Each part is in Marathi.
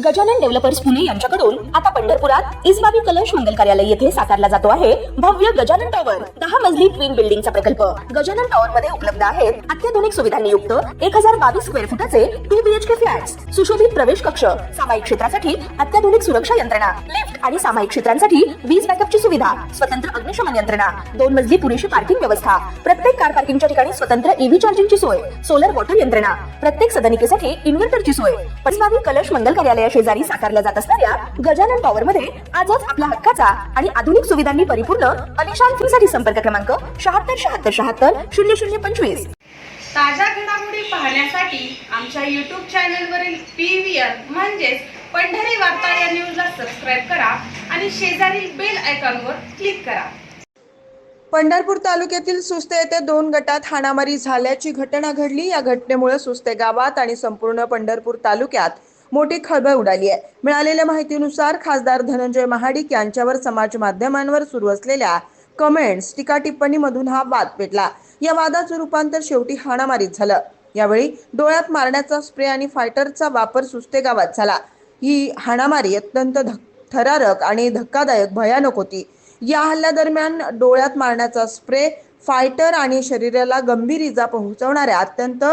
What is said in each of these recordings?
गजानन डेव्हलपर्स पुणे यांच्याकडून आता पंढरपुरात इसबाबी कलश मंगल कार्यालय येथे साकारला जातो आहे भव्य गजानन टॉवर 10 मजली ट्विन बिल्डिंगचा प्रकल्प। गजानन टॉवर मध्ये उपलब्ध आहेत अत्याधुनिक सुविधांनी युक्त 1022 स्क्वेअर फुटाचे 2 BHK फ्लॅट्स, सुशोभित प्रवेश कक्ष, सामायिक क्षेत्रासाठी अत्याधुनिक सुरक्षा यंत्रणा, लिफ्ट आणि सामायिक क्षेत्रांसाठी वीज बॅकअपची सुविधा, स्वतंत्र अग्निशमन यंत्रणा, 2 मजली पुरेशी पार्किंग व्यवस्था, प्रत्येक कार पार्किंगच्या ठिकाणी स्वतंत्र EV चार्जिंगची सोय, सोलर वॉटर यंत्रणा, प्रत्येक सदनिकेसाठी इन्व्हर्टरची सोय। इसबाबी कलश मंगल कार्यालय शेजारी साकारल्या जात असणाऱ्या गजानन टॉवर मध्ये आजच आपला हक्काचा आणि आधुनिक सुविधांनी परिपूर्ण अलिशान फ्रीसाठी संपर्क क्रमांक 7676700025। ताज्या घडामोडी पाहण्यासाठी आमच्या YouTube चॅनलवरील PVR म्हणजेच पंढरी वार्ता या न्यूजला सबस्क्राइब करा आणि शेजारील बेल आयकॉनवर क्लिक करा। पंढरपूर तालुक्यातील सुस्ते येथे 2 गटात हाणामारी झाल्याची घटना घडली। या घटनेमुळे सुस्ते गावात आणि संपूर्ण पंढरपूर तालुक्यात मोठी खळबळ उडाली आहे। मिळालेल्या माहितीनुसार खासदार धनंजय महाडिक यांच्यावर समाज माध्यमांवर सुरू असलेल्या कमेंट्स, टीका टिप्पणीमधून हा वाद पेटला। या वादाचं रूपांतर शेवटी हाणामारीत झालं। यावेळी डोळ्यात मारण्याचा स्प्रे आणि फायटरचा वापर सुस्ते गावात झाला। ही हाणामारी अत्यंत थरारक आणि धक्कादायक भयानक होती। या हल्ल्यादरम्यान डोळ्यात मारण्याचा स्प्रे, फायटर आणि शरीराला गंभीर इजा पोहोचवणाऱ्या अत्यंत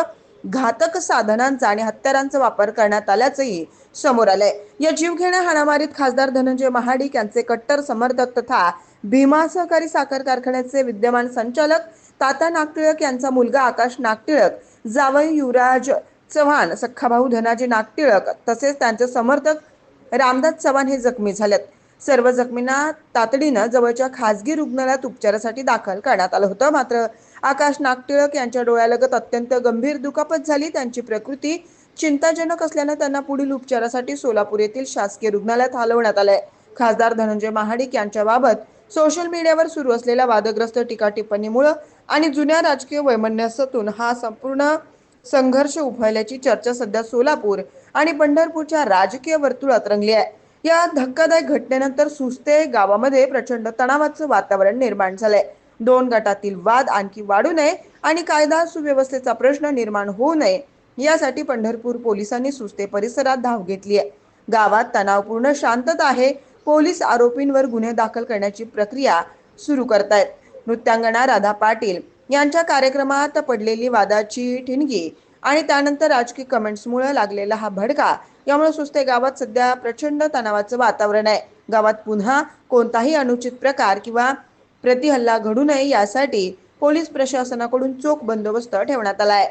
घातक साधनांचा आणि हत्यारांचा वापर करण्यात आल्याचंही समोर आलंय। या जीवघेण्या हाणामारीत खासदार धनंजय महाडिक यांचे कट्टर समर्थक तथा भीमा सहकारी साखर कारखान्याचे विद्यमान संचालक तात्या नागटिळक यांचा मुलगा आकाश नागटिळक, जावई युवराज चव्हाण, सख्खा भाऊ धनाजी नागटिळक तसेच त्यांचे समर्थक रामदास चव्हाण हे जखमी झालेत। सर्व जखमींना तातडीनं जवळच्या खासगी रुग्णालयात उपचारासाठी दाखल करण्यात आलं होतं। मात्र आकाश नागटिळक यांच्या डोळ्यालगत अत्यंत गंभीर दुखापत झाली। त्यांची प्रकृती चिंताजनक असल्यानं त्यांना पुढील उपचारासाठी सोलापूर येथील शासकीय रुग्णालयात हलवण्यात आलंय। खासदार धनंजय महाडिक यांच्याबाबत सोशल मीडियावर सुरू असलेल्या वादग्रस्त टीका टिप्पणीमुळे आणि जुन्या राजकीय वैमनस्यातून हा संपूर्ण संघर्ष उफाळल्याची चर्चा सध्या सोलापूर आणि पंढरपूरच्या राजकीय वर्तुळात रंगली आहे। या धक्कादायक घटनेनंतर सुस्ते गावामध्ये प्रचंड तणावाचं वातावरण निर्माण झालंय। 2 गटातील वाद आणखी वाढू नये आणि कायदा सुव्यवस्थेचा प्रश्न निर्माण होऊ नये यासाठी पंढरपूर पोलिसांनी सुस्ते परिसरात धाव घेतली आहे। गावात तणावपूर्ण शांतता आहे। पोलीस आरोपींवर गुन्हे दाखल करण्याची प्रक्रिया सुरू करतायत। नृत्यांगना राधा पाटील यांच्या कार्यक्रमात पडलेली वादाची ठिणगी आणि त्यानंतर राजकीय कमेंट्समुळे लागलेला हा भडका यामुळे सुस्ते गावात सध्या प्रचंड तणावाचं वातावरण आहे। गावात पुन्हा कोणताही अनुचित प्रकार किंवा प्रतिहल्ला घडू नये यासाठी पोलीस प्रशासनाकडून चोख बंदोबस्त ठेवण्यात आला आहे।